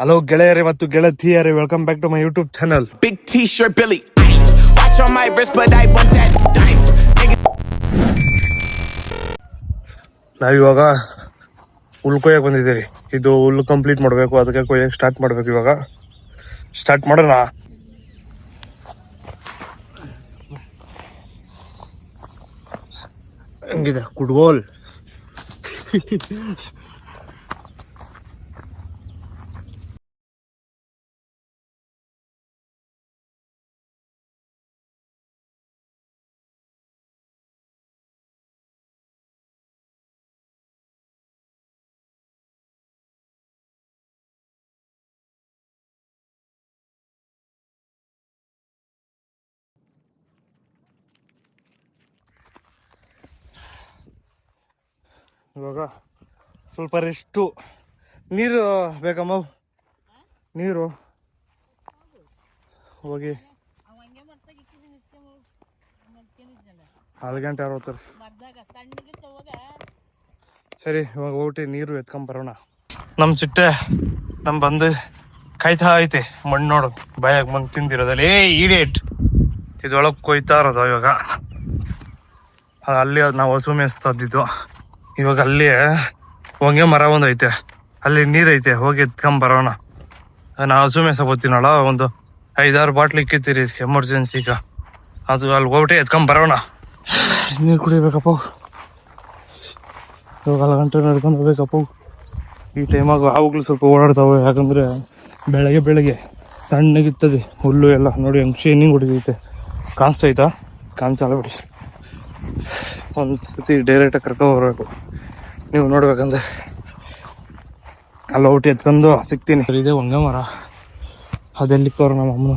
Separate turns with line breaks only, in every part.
Hello ಗೆಳೆಯರೇ ಮತ್ತು ಗೆಳತಿಯರೇ, welcome back to my YouTube channel.
Big T-shirt, Billy. Watch on my wrist, but I want that diamond.
ನಾವಿವಾಗ ಹುಲ್ಲು ಕೊಯ್ಯಕ್ಕೆ ಬಂದಿದ್ದೀರಿ. ಇದು ಹುಲ್ಲು ಕಂಪ್ಲೀಟ್ ಮಾಡಬೇಕು, ಅದಕ್ಕೆ ಕೊಯ್ಯಕ್ಕೆ ಸ್ಟಾರ್ಟ್ ಮಾಡಬೇಕು. ಇವಾಗ ಸ್ಟಾರ್ಟ್ ಮಾಡೋಣ. ಹೆಂಗಿದೆ ಕುಡ್ಗೋಲ್? ಇವಾಗ ಸ್ವಲ್ಪ ರೆಸ್ಟು. ನೀರು ಬೇಕಮ್ಮ, ನೀರು ಹೋಗಿ 4:60. ಸರಿ, ಇವಾಗ ಹೋಗಿ ನೀರು ಎತ್ಕೊಂಬರೋಣ. ನಮ್ಮ ಚಿಟ್ಟೆ ಬಂದು ಕಾಯ್ತಾ ಐತೆ. ಮಣ್ಣು ನೋಡು, ಬಾಯಾಗ ಮಣ್ಣು ತಿಂದಿರೋದಲ್ಲಿ. ಈಡೇಟ್ ಇದ್ರೊಳಗೆ ಕೊಯ್ತಾ ಇರೋದು. ಇವಾಗ ಅಲ್ಲಿ ನಾವು ಹಸು ಮೇಯಿಸ್ತಿದ್ದು. ಇವಾಗ ಅಲ್ಲಿ ಹೊಂಗೆ ಮರ ಒಂದು ಐತೆ, ಅಲ್ಲಿ ನೀರೈತೆ, ಹೋಗಿ ಎತ್ಕೊಂಬರೋಣ. ನಾವು ಹಸು ಮೇಯ್ಸಕ್ಕೆ ಬರ್ತೀನಲ್ಲ, ಒಂದು 5-6 ಬಾಟ್ಲ್ ಇಕ್ಕಿತ್ತೀರಿ ಎಮರ್ಜೆನ್ಸಿಗ. ಅದು ಅಲ್ಲಿ ಹೋಗ್ಬಿಟ್ಟು ಎತ್ಕೊಂಬರೋಣ. ನೀರು ಕುಡಿಬೇಕಪ್ಪ. ಇವಾಗ 4 ಗಂಟೆ ನಡ್ಕೊಂಡು ಹೋಗ್ಬೇಕಪ್ಪ. ಈ ಟೈಮಾಗ ಹಾವುಗಳು ಸ್ವಲ್ಪ ಓಡಾಡ್ತಾವೆ, ಯಾಕಂದರೆ ಬೆಳಗ್ಗೆ ತಣ್ಣಗಿರ್ತದೆ ಹುಲ್ಲು ಎಲ್ಲ. ನೋಡಿ ಹೆಂಗೆ ಶೈನಿಂಗ್ ಹೊಡಿದೈತೆ, ಕಾಣಿಸ್ತೈತಾ? ಕಾಣಿಸಲ್ಲ ಬಿಡಿ. ಒಂದು ಸತಿ ಡೈರೆಕ್ಟಾಗಿ ಕರ್ಕೊಂಡು ಬರಬೇಕು. ನೀವು ನೋಡ್ಬೇಕಂದ್ರೆ ಅಲ್ಲಿ ಔಟಿ ಎತ್ಕೊಂಡು ಸಿಗ್ತೀನಿ. ಇದೆ ಹೊಂಗೆ ಮರ, ಅದೆಲ್ಲಿಕ್ಕವ್ರು ನಮ್ಮ ಅಮ್ಮನ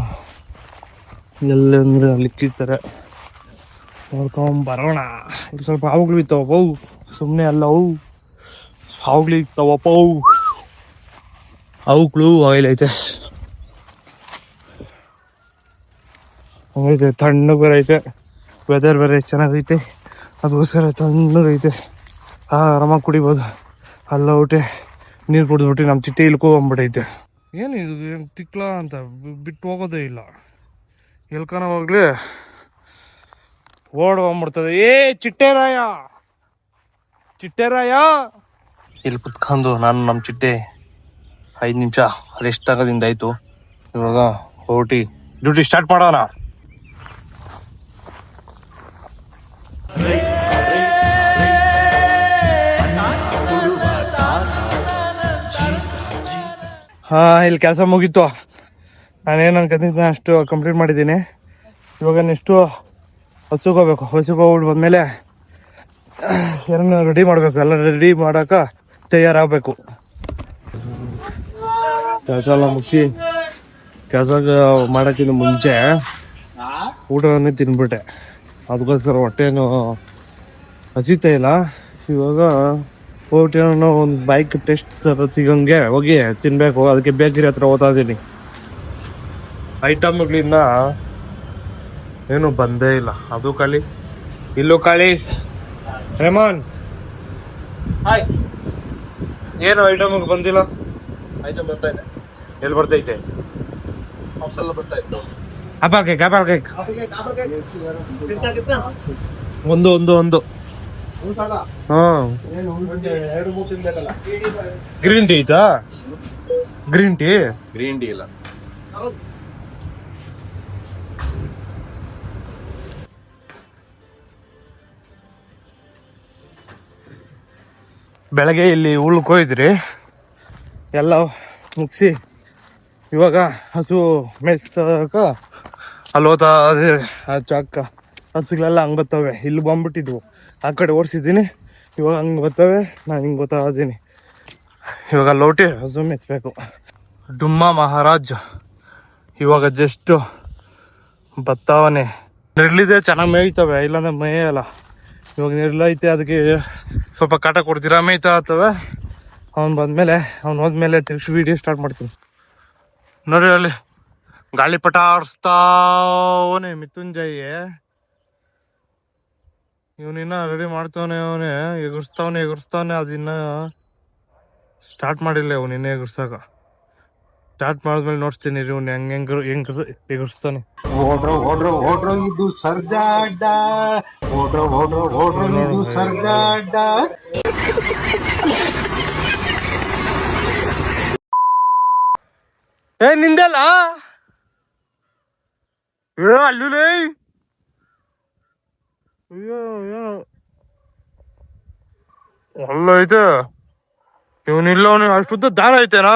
ಎಲ್ಲಂದ್ರೆ ಅಲ್ಲಿಕ್ಕಿರ್ತಾರೆ. ನೋಡ್ಕೊಂಬರೋಣ. ಇಲ್ಲಿ ಸ್ವಲ್ಪ ಹಾವುಗಳು ಇರ್ತಾವಪ್ಪ, ಸುಮ್ಮನೆ ಅಲ್ಲ ಅವು ಹಾವುಗಳು ಇರ್ತಾವಪ್ಪ. ಅವುಗಳು ಐತೆ ಹಂಗೈತೆ, ತಣ್ಣಗೆ ಬೇರೆ ಐತೆ. ವೆದರ್ ಬೇರೆ ಎಷ್ಟು ಚೆನ್ನಾಗೈತೆ, ಅದಕ್ಕೋಸ್ಕರ ತಣ್ಣಗೈತೆ. ಆರಾಮಾಗಿ ಕುಡಿಬೋದು. ಅಲ್ಲ ಔಟೆ ನೀರು ಕುಡಿದ್ಬಿಟ್ಟು ನಮ್ಮ ಚಿಟ್ಟೆ ಇಳ್ಕೊಂಬಿಟ್ಟೈತೆ. ಏನು ಇದು ತಿಕ್ಲ ಅಂತ ಬಿಟ್ಟು ಹೋಗೋದೇ ಇಲ್ಲ. ಎಲ್ಕನ ಹೋಗ್ಲಿ ಓಡ್ಕೊಂಬಿಡ್ತದೆ. ಚಿಟ್ಟೆರಾಯ ಇಲ್ಲಿ ಕುತ್ಕೊಂಡು ನಾನು ನಮ್ಮ ಚಿಟ್ಟೆ 5 ನಿಮಿಷ ರೆಸ್ಟ್ ಆಗೋದಿಂದ ಆಯಿತು. ಇವಾಗ ಹೊರಟಿ ಡ್ಯೂಟಿ ಸ್ಟಾರ್ಟ್ ಮಾಡೋಣ. ಇಲ್ಲಿ ಕೆಲಸ ಮುಗೀತು. ನಾನೇನು ಅನ್ಕೊಂಡಿದ್ದೆ ಅಷ್ಟು ಕಂಪ್ಲೀಟ್ ಮಾಡಿದ್ದೀನಿ. ಇವಾಗ ನೆಕ್ಸ್ಟು ಹಸುಗೆ ಹೋಗ್ಬೇಕು. ಹಸುಗೆ ಹೋಗ್ಬಿಟ್ಟು ಬಂದಮೇಲೆ ಏನೋ ರೆಡಿ ಮಾಡಬೇಕು. ಎಲ್ಲ ರೆಡಿ ಮಾಡೋಕೆ ತಯಾರಾಗಬೇಕು. ಕೆಲಸ ಎಲ್ಲ ಮುಗಿಸಿ ಕೆಲಸ ಮಾಡೋಕ್ಕಿಂತ ಮುಂಚೆ ಊಟವನ್ನೇ ತಿನ್ಬಿಟ್ಟೆ. ಅದಕ್ಕೋಸ್ಕರ ಹೊಟ್ಟೆನೂ ಹಸಿತಾ ಇಲ್ಲ. ಇವಾಗ ಹೋಗ್ಬಿಟ್ಟು ಒಂದು ಬೈಕ್ ಟೆಸ್ಟ್ ಸಿಗಂಗೆ ಹೋಗಿ ತಿನ್ನಬೇಕು. ಅದಕ್ಕೆ ಬೇಕರಿ ಹತ್ರ ಓದ್ತಾ ಇದ್ದೀನಿ. ಐಟಮ್ಗಳಿನ್ನ ಏನು ಬಂದೇ ಇಲ್ಲ. ಅದು ಖಾಲಿ, ಇಲ್ಲೂ ಖಾಲಿ. ರೆಮಾನ್,
ಹಾಯ್.
ಏನು ಐಟಮ್ಗೆ ಬಂದಿಲ್ಲ?
ಐಟಮ್ ಬರ್ತಾ ಇದೆ.
ಎಲ್ಲಿ ಬರ್ತೈತೆ?
ಎಲ್ಲ ಬರ್ತಾ ಇತ್ತು.
ಆಪಲ್ ಕೇಕ್ ಒಂದು ಹಾಂ. ಗ್ರೀನ್ ಟೀ ಐತಾ? ಗ್ರೀನ್ ಟೀ
ಇಲ್ಲ.
ಬೆಳಗ್ಗೆ ಇಲ್ಲಿ ಹುಲ್ಲು ಕೊಯ್ದ್ರಿ, ಎಲ್ಲ ಮುಗಿಸಿ ಇವಾಗ ಹಸು ಮೇಯಿಸ್ತಾಕ ಅಲ್ಲಿ ಹೋಗ್ತಾ ಆ ಚಾಕ ಹಸುಗಳೆಲ್ಲ ಹಂಗೆ ಬರ್ತವೆ. ಇಲ್ಲಿ ಬಂದ್ಬಿಟ್ಟಿದ್ವು, ಆ ಕಡೆ ಓಡಿಸಿದ್ದೀನಿ. ಇವಾಗ ಹಂಗೆ ಬರ್ತವೆ, ನಾನು ಹಿಂಗೆ ಗೊತ್ತಾ ಇದ್ದೀನಿ. ಇವಾಗ ಲೋಟಿ ಹಸು ಮೇಯಿಸ್ಬೇಕು. ಡುಮ್ಮ ಮಹಾರಾಜ್ ಇವಾಗ ಜಸ್ಟ್ ಬತ್ತಾವನೆ. ನೆರಳಿದೆ, ಚೆನ್ನಾಗಿ ಮೇಯ್ತವೆ, ಇಲ್ಲಾಂದ್ರೆ ಮೇಯಲ್ಲ. ಇವಾಗ ನೆರಳೈತೆ, ಅದಕ್ಕೆ ಸ್ವಲ್ಪ ಕಾಟ ಕೊಡ್ತೀರಾ, ಮೇಯ್ತಾ ಇರ್ತವೆ. ಅವ್ನು ಬಂದಮೇಲೆ ಹೋದ್ಮೇಲೆ ತಿರ್ಗಿ ವಿಡಿಯೋ ಸ್ಟಾರ್ಟ್ ಮಾಡ್ತೀನಿ. ನೋಡಿ ಅಲ್ಲಿ ಗಾಳಿಪಟ ಆಡಿಸ್ತಾವನೆ ಮಿಥುಂಜಯ್ಯ. ಇವನಿನ್ನ ರೆಡಿ ಮಾಡ್ತಾವನೆ, ಅವನೇ ಎಗುರಿಸ್ತಾವನೆ. ಅದಿನ್ನ ಸ್ಟಾರ್ಟ್ ಮಾಡಿಲ್ಲ ಅವನು, ಇನ್ನೇ ಎಗುರ್ಸಾಕ. ಸ್ಟಾರ್ಟ್ ಮಾಡಿದ್ಮೇಲೆ ನೋಡ್ತೀನಿ ಇವ್ನು ಹೆಂಗ್ ಎಗರ್ಸ್ತಾನೆ.
ಓಡ್ರೋ ಇದು ಸರ್ಜಾ ಅಡ್ಡ, ಓಡ್ರೋ ಇದು ಸರ್ಜಾ ಅಡ್ಡ.
ನಿಂದಲ್ಲ ಅಲ್ಲೂ ಅಲ್ಲ ಐತೆ ಇವನಿಲ್ಲ ಅವನು ಅಷ್ಟುದ್ದ ದಾರ ಐತೆನಾ.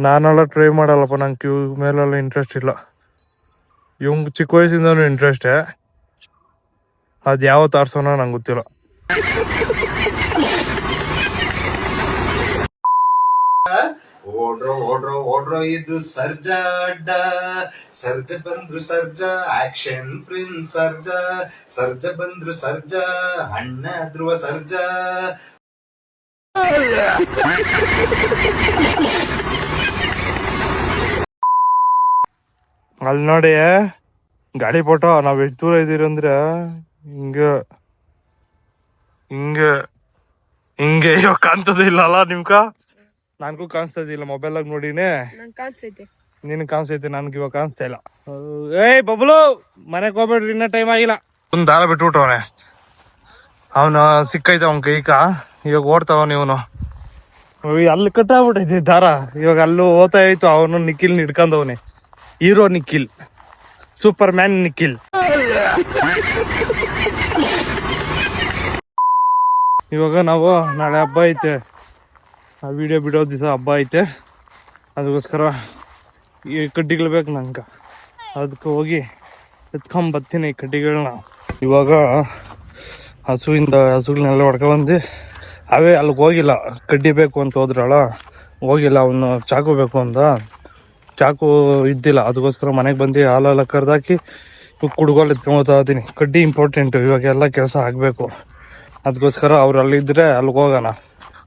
ನಾನೆಲ್ಲ ಟ್ರೈ ಮಾಡಲ್ಲಪ್ಪ, ನಂಗೆ ಕ್ಯೂ ಮೇಲೆಲ್ಲ ಇಂಟ್ರೆಸ್ಟ್ ಇಲ್ಲ. ಇವಂಗ್ ಚಿಕ್ಕ ವಯಸ್ಸಿಂದನೂ ಇಂಟ್ರೆಸ್ಟೇ, ಅದು ಯಾವ ತಾರ್ಸೋನ ನಂಗೆ ಗೊತ್ತಿಲ್ಲ.
ಓಡ್ರೋ ಇದು ಸರ್ಜಾ ಅಡ್ಡ, ಸರ್ಜ ಬಂದ್ರು ಸರ್ಜಾ ಆಕ್ಷನ್ ಪ್ರಿನ್ಸ್ ಸರ್ಜಾ, ಸರ್ಜ ಬಂದ್ರು ಸರ್ಜಾ ಅಣ್ಣ ಧ್ರುವ ಸರ್ಜಾ.
ಅಲ್ಲಿ ನೋಡಿ ಗಾಡಿ ಫೋಟೋ ನಾವ್ ಎಷ್ಟು ದೂರ ಇದೀರಿ ಅಂದ್ರೆ ಹಿಂಗೆ ಹಿಂಗೆ ಹಿಂಗೆ ಇವಾಗ ಕಾಣ್ತದಿಲ್ಲಲ್ಲ ನಿಮ್ಕ? ನನ್ಗೂ ಕಾಣಿಸ್ತದಿಲ್ಲ, ಮೊಬೈಲಾಗ ನೋಡಿನೇ ನಿನ್ ಕಾಣಿಸ್ತೈತೆ, ನನ್ಗೆ ಇವಾಗ ಕಾಣಿಸ್ತಾ ಇಲ್ಲ. ಏಯ್ ಬಬ್ಲು, ಮನೆಗೆ ಹೋಗ್ಬೇಡ್ರಿ, ಇನ್ನ ಟೈಮ್ ಆಗಿಲ್ಲ. ಒಂದ್ ದಾರ ಬಿಟ್ಬಿಟ್ಟವನೆ, ಅವನು ಸಿಕ್ಕೈತೆ ಅವನ್ ಕೈಕ. ಇವಾಗ ಓಡ್ತಾವನ್ ಇವನು, ಅಲ್ಲಿ ಕಟ್ಟಾಗ್ಬಿಟ್ಟೈತಿ ದಾರ. ಇವಾಗ ಅಲ್ಲೂ ಓದ್ತಾ ಇತ್ತು, ಅವನು ನಿಖಿಲ್ ಹಿಡ್ಕೊಂಡವನೆ. Hero Nikhil, superman Nikhil. ಇವಾಗ ನಾವು ನಾಳೆ ಹಬ್ಬ ಐತೆ, ಆ ವಿಡಿಯೋ ಬಿಡೋ ದಿವಸ ಹಬ್ಬ ಐತೆ, ಅದಕ್ಕೋಸ್ಕರ ಈ ಕಡ್ಡಿಗಳು ಬೇಕು ನಂಗೆ. ಅದಕ್ಕೆ ಹೋಗಿ ಎತ್ಕೊಂಬರ್ತೀನಿ ಈ ಕಡ್ಡಿಗಳನ್ನ. ಇವಾಗ ಹಸುಗಳನ್ನೆಲ್ಲ ಹೊಡ್ಕೊಬಂದು ಅವೇ ಅಲ್ಲಿಗೆ ಹೋಗಿಲ್ಲ, ಕಡ್ಡಿ ಬೇಕು ಅಂತ ಹೋದ್ರಲ್ಲ, ಹೋಗಿಲ್ಲ. ಅವನು ಚಾಕು ಬೇಕು ಅಂತ, ಚಾಕು ಇದ್ದಿಲ್ಲ. ಅದಕ್ಕೋಸ್ಕರ ಮನೆಗೆ ಬಂದು ಹಾಲೆಲ್ಲ ಕರೆದಾಕಿ ಕುಡ್ಗೋಲ್ ಎತ್ಕೊಂಬೋತಾ ಇದ್ದೀನಿ. ಕಡ್ಡಿ ಇಂಪಾರ್ಟೆಂಟು, ಇವಾಗ ಎಲ್ಲ ಕೆಲಸ ಆಗಬೇಕು. ಅದಕ್ಕೋಸ್ಕರ ಅವ್ರು ಅಲ್ಲಿದ್ದರೆ ಅಲ್ಲಿಗೆ ಹೋಗೋಣ.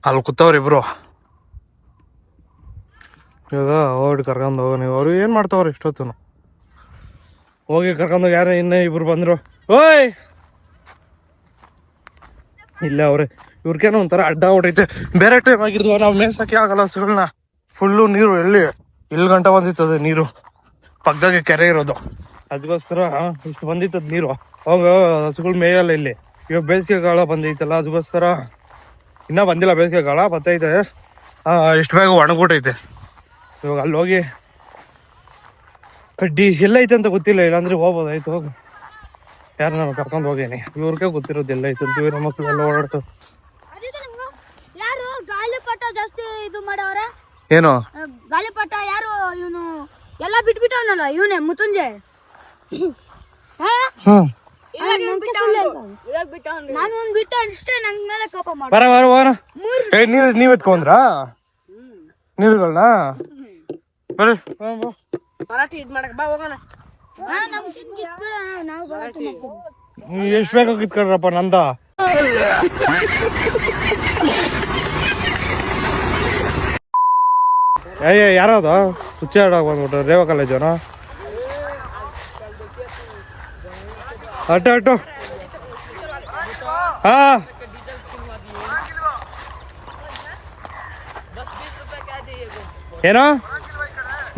ಅಲ್ಲಿ ಕೂತವ್ರಿಬ್ರು, ಇವಾಗ ಹೋಗಿ ಕರ್ಕೊಂಡು ಹೋಗೋಣ. ಅವರು ಏನು ಮಾಡ್ತಾವ್ರಿ ಇಷ್ಟೊತ್ತು? ಹೋಗಿ ಕರ್ಕೊಂಡೋಗಿ ಯಾರು ಇನ್ನೂ ಇಬ್ರು ಬಂದರು. ಓಯ್ ಇಲ್ಲ ಅವ್ರೆ, ಇವ್ರಿಗೇನೋ ಒಂಥರ ಅಡ್ಡ ಹೊಡೈತೆ. ಬೇರೆ ಟೈಮ್ ಆಗಿದ್ವು, ನಾವು ಮೇಯ್ಸಕ್ಕೆ ಆಗಲ್ಲ ಹಸುಗಳನ್ನ. ಫುಲ್ಲು ನೀರು ಇಲ್ಲಿ ಗಂಟ ಬಂದಿತ್ತದ ನೀರು, ಪಕ್ಕದಾಗೆ ಕೆರೆ ಇರೋದು. ಅದಕ್ಕೋಸ್ಕರ ಇಷ್ಟು ಬಂದಿತ್ತದ ನೀರು. ಅವಾಗ ಹಸುಗಳು ಮೇಯಲ್ಲ ಇಲ್ಲಿ. ಇವಾಗ ಬೇಸಿಗೆ ಕಾಲ ಬಂದೈತಲ್ಲ, ಅದಕ್ಕೋಸ್ಕರ ಇನ್ನೂ ಬಂದಿಲ್ಲ ಬೇಸಿಗೆ ಕಾಲ, ಬರ್ತೈತೆ. ಇಷ್ಟು ಬೇಗ ಒಣಗ್ಬಿಟ್ಟೈತೆ. ಇವಾಗ ಅಲ್ಲಿ ಹೋಗಿ ಕಡ್ಡಿ ಎಲ್ಲೈತೆ ಅಂತ ಗೊತ್ತಿಲ್ಲ, ಇಲ್ಲಾಂದ್ರೆ ಹೋಗ್ಬೋದಾಯ್ತು. ಹೋಗಿ ಯಾರು ನಾನು ಕರ್ಕೊಂಡು ಹೋಗೇನಿ, ಇವ್ರಿಗೆ ಗೊತ್ತಿರೋದು ಎಲ್ಲ ಐತೆ ಅಂತ. ಇವ್ರ ಮಕ್ಕಳೆಲ್ಲ ಓಡಾಡ್ತಾವ.
ಯಾರು ಗಾಳಿಪಟ ಜಾಸ್ತಿ ಇದು ಮಾಡವ್ರೆ?
ಏನು
ಗಾಳಿಪಟ? ಯಾರು ಇವನು? ಎಲ್ಲ ಬಿಟ್ಬಿಟ್ಟವನಲ್ಲ ಇವನೇ, ಮುತ್ತುಂಜೆ. ನಾನು ಒಂದ್ ಬಿಟ್ಟು ಅಷ್ಟೇ, ನಂಗ್ ಮೇಲೆ ಕೋಪ ಮಾಡ.
ಬರ ನೀವ್ ಎತ್ಕೊಂಡ್ರ ನೀರುಗಳನ್ನ? ಬರ್ರಿ
ಇದ್ ಮಾಡಕ್ ಬಾ, ಹೋಗೋಣ.
ಎಷ್ಟ್ ಬೇಕಾಗ ಕಿತ್ಕೊಳ್ರಪ್ಪ ನಂದ. ಯಾರದ ಹುಚ್ಚಾಡಾಗ ಬಂದ್ಬಿಟ್ರು ರೇವಾ ಕಾಲೇಜವನ. ಅಟ್ಟು ಹಾ, ಏನೋ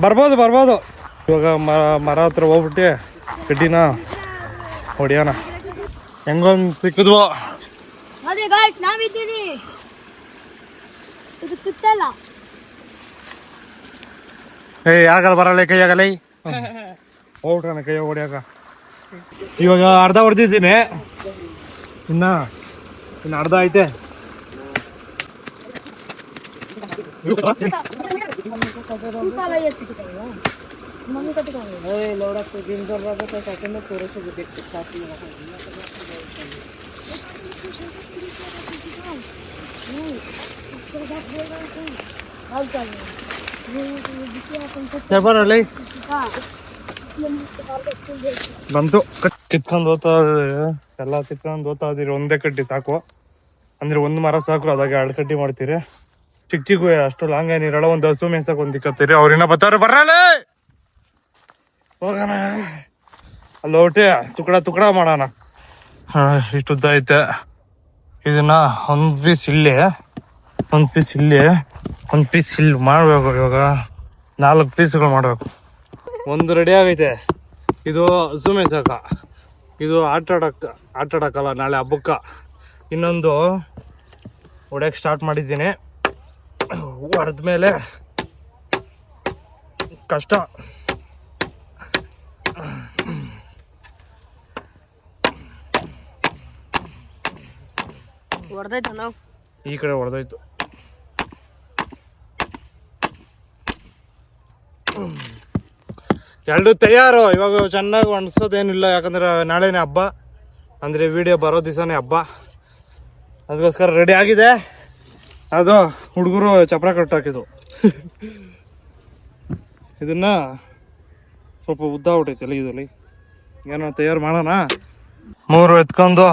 ಬರ್ಬೋದು. ಇವಾಗ ಮರ ಹತ್ರ ಹೋಗ್ಬಿಟ್ಟು ಕಡ್ಡಿನ ಹೊಡಿಯೋಣ. ಹೆಂಗೊಂದು ಸಿಕ್ಕಿದ್ವು.
ಅದೇ ಗಾಯ್ಸ್, ನಾವಿದ್ದೀವಿ. ಇದು ಸುತ್ತಲ್ಲ.
ಆಗಲ್ಲ, ಬರಲ್ಲ, ಕೈ ಆಗಲ್ಲ. ಹೋಗ್ಬಿಟ್ಟಾನ ಕೈ ಹೊಡಿಯಾಕ. ಇವಾಗ ಅರ್ಧ ಹೊಡೆದಿದ್ದೀನಿ, ಇನ್ನು ಅರ್ಧ ಐತೆ. ಬರಲ್ಲ ಬಂತು. ಕಿತ್ಕೊಂಡು ಹೋಗ್ತಾ ಎಲ್ಲ ಕಿತ್ಕೊಂಡು ಹೋಗ್ತಾ ಇದೀರಿ. ಒಂದೇ ಕಡ್ಡಿ ಸಾಕು ಅಂದ್ರೆ ಒಂದು ಮರ ಸಾಕು, ಅದಾಗ 2 ಕಡ್ಡಿ ಮಾಡ್ತೀರಿ. ಚಿಕ್ಕ ಅಷ್ಟು ಲಾಂಗ್ ಏನಿರಲ್ಲ. ಒಂದು ಹಸು ಮೇಯ್ಸಕ್ ಒಂದ್ ದಿಕ್ಕತ್ತೀರಿ. ಅವ್ರಿನ್ನ ಬರ್ತಾವ್ರೆ, ಬರಲ್ಲ ಹೋಗೋಣ. ಅಲ್ಲಿ ಹೊಟ್ಟೆ ತುಕಡ ಮಾಡೋಣ. ಇಷ್ಟು ಉದ್ದ ಐತೆ. ಇದನ್ನ ಒಂದ್ ಪೀಸ್ ಇಲ್ಲಿ, ಒಂದ್ ಪೀಸ್ ಇಲ್ಲಿ ಮಾಡ್ಬೇಕು. ಇವಾಗ 4 ಪೀಸ್ಗಳು ಮಾಡಬೇಕು. ಒಂದು ರೆಡಿ ಆಗೈತೆ, ಇದು ಹಸು ಮೇಯ್ಸಕ, ಇದು ಆಟಾಡಕ್ಕಲ್ಲ ನಾಳೆ ಹಬ್ಬಕ್ಕೆ. ಇನ್ನೊಂದು ಹೊಡ್ಯಕ್ಕೆ ಸ್ಟಾರ್ಟ್ ಮಾಡಿದ್ದೀನಿ. ಹೊಡೆದ ಮೇಲೆ ಕಷ್ಟ. ಈ ಕಡೆ ಹೊಡೆದೋಯ್ತು. ಎರಡು ತಯಾರು. ಇವಾಗ ಚೆನ್ನಾಗಿ ಒಣಸೋದೇನಿಲ್ಲ, ಯಾಕಂದ್ರೆ ನಾಳೆನೇ ಹಬ್ಬ, ಅಂದರೆ ವಿಡಿಯೋ ಬರೋ ದಿವಸನೇ ಹಬ್ಬ. ಅದಕ್ಕೋಸ್ಕರ ರೆಡಿ ಆಗಿದೆ. ಅದು ಹುಡುಗರು ಚಪ್ರ ಕಟ್ಟಾಕಿದ್ದು. ಇದನ್ನ ಸ್ವಲ್ಪ ಉದ್ದ ಹೊಟ್ಟೈತೆ ಇದರಲ್ಲಿ, ಏನೋ ತಯಾರು ಮಾಡೋಣ. 3 ಎತ್ಕೊಂಡು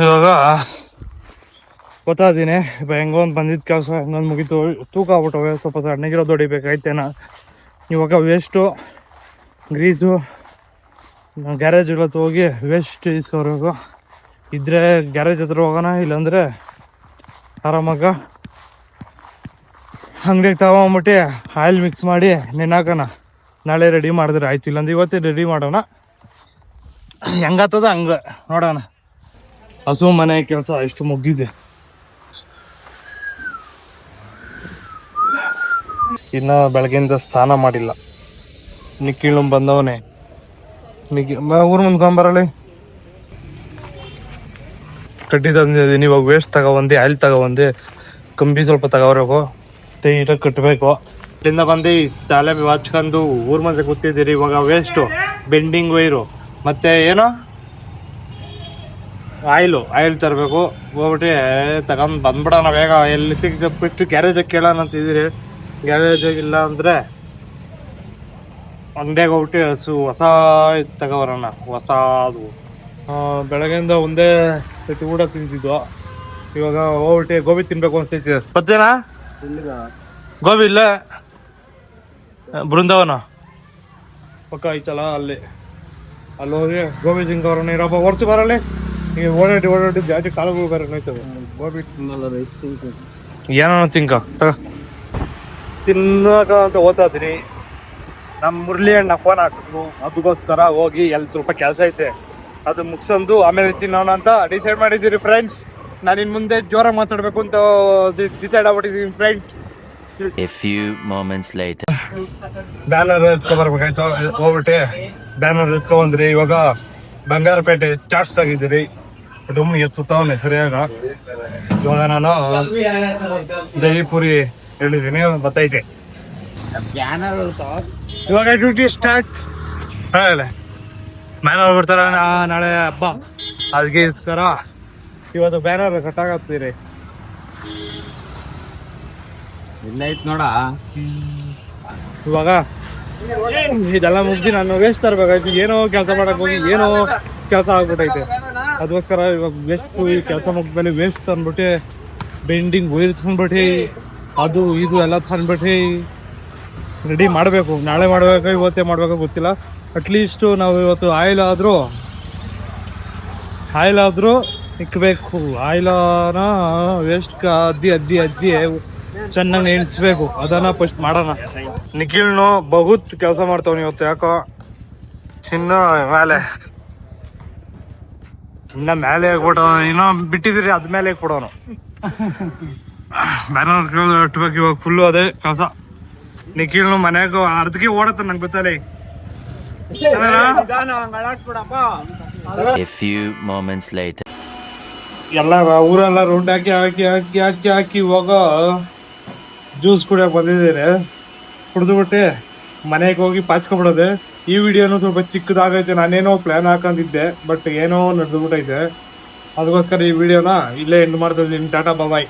ಇವಾಗ ಗೊತ್ತಾದೀನಿ. ಹೆಂಗೊಂದು ಬಂದಿದ್ದ ಕೆಲಸ ಹೆಂಗೊಂದು ಮುಗೀತು. ತೂಕ ಆಗ್ಬಿಟ್ಟವೆ, ಸ್ವಲ್ಪ ಸಣ್ಣಗಿರೋದು ಹೊಡಿಬೇಕಾಯ್ತೇನ. ಇವಾಗ ವೇಸ್ಟು ಗ್ರೀಸು ಗ್ಯಾರೇಜ್ಗಳ ಹತ್ರ ಹೋಗಿ ವೇಸ್ಟ್ ಇಸ್ಕೊಬೇಕು. ಇದ್ರೆ ಗ್ಯಾರೇಜ್ ಹತ್ರ ಹೋಗೋಣ, ಇಲ್ಲಾಂದರೆ ಆರಾಮಾಗ ಅಂಗಡಿಗೆ ತಗೊಂಬಿಟ್ಟು ಆಯಿಲ್ ಮಿಕ್ಸ್ ಮಾಡಿ ನೆನಾಕೋಣ. ನಾಳೆ ರೆಡಿ ಮಾಡಿದ್ರೆ ಆಯ್ತು, ಇಲ್ಲಾಂದ್ರೆ ಇವತ್ತೇ ರೆಡಿ ಮಾಡೋಣ. ಹೆಂಗಾಗ್ತದ ಹಂಗೆ ನೋಡೋಣ. ಹಸು ಮನೆ ಕೆಲಸ ಎಷ್ಟು ಮುಗ್ದಿದೆ. ಇನ್ನು ಬೆಳಗ್ಗೆಯಿಂದ ಸ್ನಾನ ಮಾಡಿಲ್ಲ. ನಿಖಿಳು ಬಂದವನೇ. ಊರು ಮುಂದ್ಕೊಂಬರಲಿ. ಕಡ್ಡಿ ತಂದಿದ್ದೀನಿ. ಇವಾಗ ವೇಸ್ಟ್ ತಗೊಬಂದು ಆಯಿಲ್ ತಗೊಬಂದು ಕಂಬಿ ಸ್ವಲ್ಪ ತಗೋಬೇಕು, ಟೈಟಾಗಿ ಕಟ್ಟಬೇಕು. ಇಲ್ಲಿಂದ ಬಂದು ತಲೆ ಹಚ್ಕೊಂಡು ಊರ್ ಮಂದಿ ಕೂತಿದ್ದೀರಿ. ಇವಾಗ ವೇಸ್ಟು ಬೆಂಡಿಂಗ್ ವೈರು ಮತ್ತೆ ಏನೋ ಆಯಿಲ್ ತರಬೇಕು. ಹೋಗ್ಬಿಟ್ಟು ತಗೊಂಡು ಬಂದ್ಬಿಡೋಣ ಬೇಗ. ಎಲ್ಲಿ ಸಿಕ್ಬಿಟ್ಟು ಗ್ಯಾರೇಜಿಗೆ ಕೇಳೋಣ ಅಂತಿದ್ದೀರಿ. ಗ್ಯಾರೇಜ್ ಇಲ್ಲ ಅಂದರೆ ಅಂಗಡಿಯಾಗ ಹೋಗ್ಬಿಟ್ಟು ಹೊಸ ಇದು ತಗೋಬರೋಣ, ಹೊಸದು. ಬೆಳಗ್ಗೆಯಿಂದ ಒಂದೇ ಸತಿ ಊಟ ತಿಂತಿದ್ವು. ಇವಾಗ ಹೋಗ್ಬಿಟ್ಟು ಗೋಬಿ ತಿನ್ಬೇಕು ಅನ್ಸೈತಿ. ಬರ್ತೇನಾ ಗೋಬಿ? ಇಲ್ಲ ಬೃಂದಾವನ ಪಕ್ಕ ಐತಲ್ಲ, ಅಲ್ಲಿ ಹೋಗಿ ಗೋಬಿ ತಿನ್ಕೋರೋಣ. ಇರಪ್ಪ ವರ್ಷ ಬರಲಿ. ಈಗ ಓಡಾಡಿ ಜಾಸ್ತಿ ಕಾಲುಗಳು ಬೇರೆ ನೋಯ್ತದೆ. ಗೋಬಿ ತಿನ್ನಲ್ಲ, ರೈಸ್ ಏನೋ ತಿನ್ಕ ತಿನ್ನಕ ಅಂತ ಓದ್ತಾಯಿದ್ದೀನಿ. ನಮ್ಮ ಮುರಳಿ ಅಣ್ಣ ಫೋನ್ ಹಾಕಿದ್ರು, ಅದಕ್ಕೋಸ್ಕರ ಹೋಗಿ ಸ್ವಲ್ಪ ಕೆಲಸ ಐತೆ, ಅದು ಮುಗಿಸಂದು ಆಮೇಲೆ ತಿನ್ನೋಣ ಅಂತ ಡಿಸೈಡ್ ಮಾಡಿದ್ದೀರಿ ಫ್ರೆಂಡ್ಸ್. ನಾನು ಇನ್ನು ಮುಂದೆ ಜೋರಾಗಿ ಮಾತಾಡಬೇಕು ಅಂತ ಡಿಸೈಡ್ ಆಗ್ಬಿಟ್ಟಿದ್ದೀನಿ friend.
A few moments later.
Banner ಎತ್ಕೊಬರ್ಬೇಕಾಯ್ತು. ಹೋಗ್ಬಿಟ್ಟು ಬ್ಯಾನರ್ ಎತ್ಕೊಬಂದ್ರಿ. ಇವಾಗ ಬಂಗಾರಪೇಟೆ ಚಾಟ್ಸ್ ಆಗಿದ್ದೀರಿ. ಡುಮ್ಮಿ ಎತ್ತುತ್ತವನೆ ಸರಿಯಾಗ. ಇವಾಗ ನಾನು ದಹಿ ಪೂರಿ ಹೇಳಿದ್ದೀನಿ, ಬತ್ತೈತೆ. ಇವಾಗ ಡ್ಯೂಟಿ ಸ್ಟಾರ್ಟ್. ಬ್ಯಾನರ್ ಬಿಡ್ತಾರ ನಾಳೆ ಹಬ್ಬ, ಅದಕ್ಕೆ ಇಸ್ಕರ ಇವತ್ತು ಬ್ಯಾನರ್ ಕಟ್ಟಾಗತ್ತೀರಿ.
ಇನ್ನೈತ್ ನೋಡ.
ಇವಾಗ ಇದೆಲ್ಲ ಮುಗ್ದು ನಾನು ವೇಸ್ಟ್ ತರಬೇಕಾಯ್ತು. ಏನೋ ಕೆಲಸ ಮಾಡಕ್ ಹೋಗಿ ಏನೋ ಕೆಲಸ ಆಗ್ಬಿಟ್ಟೈತೆ. ಅದಕ್ಕೋಸ್ಕರ ಇವಾಗ ವೇಸ್ಟ್ ಕೆಲಸ ಮುಗಿದ್ಮೇಲೆ ವೇಸ್ಟ್ ತಂದ್ಬಿಟ್ಟು ಬೆಂಡಿಂಗ್ ವೈರ್ ತಂದ್ಬಿಟ್ಟು ಅದು ಇದು ಎಲ್ಲ ತಂದ್ಬಿಟ್ಟು ರೆಡಿ ಮಾಡಬೇಕು. ನಾಳೆ ಮಾಡಬೇಕು, ಇವತ್ತೇ ಮಾಡಬೇಕು ಗೊತ್ತಿಲ್ಲ. ಅಟ್ಲೀಸ್ಟು ನಾವು ಇವತ್ತು ಆಯಿಲ್ ಆದರೂ ಇಕ್ಕಬೇಕು. ಆಯಿಲನ ವೇಸ್ಟ್ ಅದ್ದಿ ಚೆನ್ನಾಗಿ ನೆನೆಸ್ಬೇಕು. ಅದನ್ನ ಫಸ್ಟ್ ಮಾಡೋಣ. ನಿಖಿಲ್ನು ಬಹುತ್ ಕೆಲಸ ಮಾಡ್ತಾವನು ಇವತ್ತು. ಯಾಕೋ ಚಿನ್ನ ಮೇಲೆ ಇನ್ನ ಮೇಲೆ ಹಾಕ್ಬಿಟ್ಟು ಇನ್ನೂ ಬಿಟ್ಟಿದ್ರಿ, ಅದ ಮೇಲೆ ಹಾಕ್ಬಿಡೋನು. ಬ್ಯಾನರ್ ಇಟ್ಬೇಕು ಇವಾಗ ಫುಲ್ಲು ಅದೇ ಕೆಲಸ. ನಿಖಿಲ್ನು ಮನ್ಯಾಗ ಅರ್ಧಕ್ಕೆ ಓಡತ್ತ ನಂಗೆ ಗೊತ್ತಲ್ಲ.
A few moments later.
ಎಲ್ಲ ಊರೆಲ್ಲ ರೌಂಡ್ ಹಾಕಿ ಇವಾಗ ಜ್ಯೂಸ್ ಕುಡಿಯೋಕೆ ಬಂದಿದ್ದೀರಿ. ಕುಡಿದ್ಬಿಟ್ಟು ಮನೆಗೆ ಹೋಗಿ ಪಾಚ್ಕೊಬಿಡೋದೆ. ಈ ವಿಡಿಯೋನು ಸ್ವಲ್ಪ ಚಿಕ್ಕದಾಗೈತೆ. ನಾನೇನೋ ಪ್ಲ್ಯಾನ್ ಹಾಕೊಂಡಿದ್ದೆ, ಬಟ್ ಏನೋ ನಡೆದ್ಬಿಟ್ಟೈತೆ. ಅದಕ್ಕೋಸ್ಕರ ಈ ವಿಡಿಯೋನ ಇಲ್ಲೇ ಎಂಡ್ ಮಾಡ್ತಾ ಇದ್ದೀನಿ. ಟಾಟಾ ಬಾಯ್.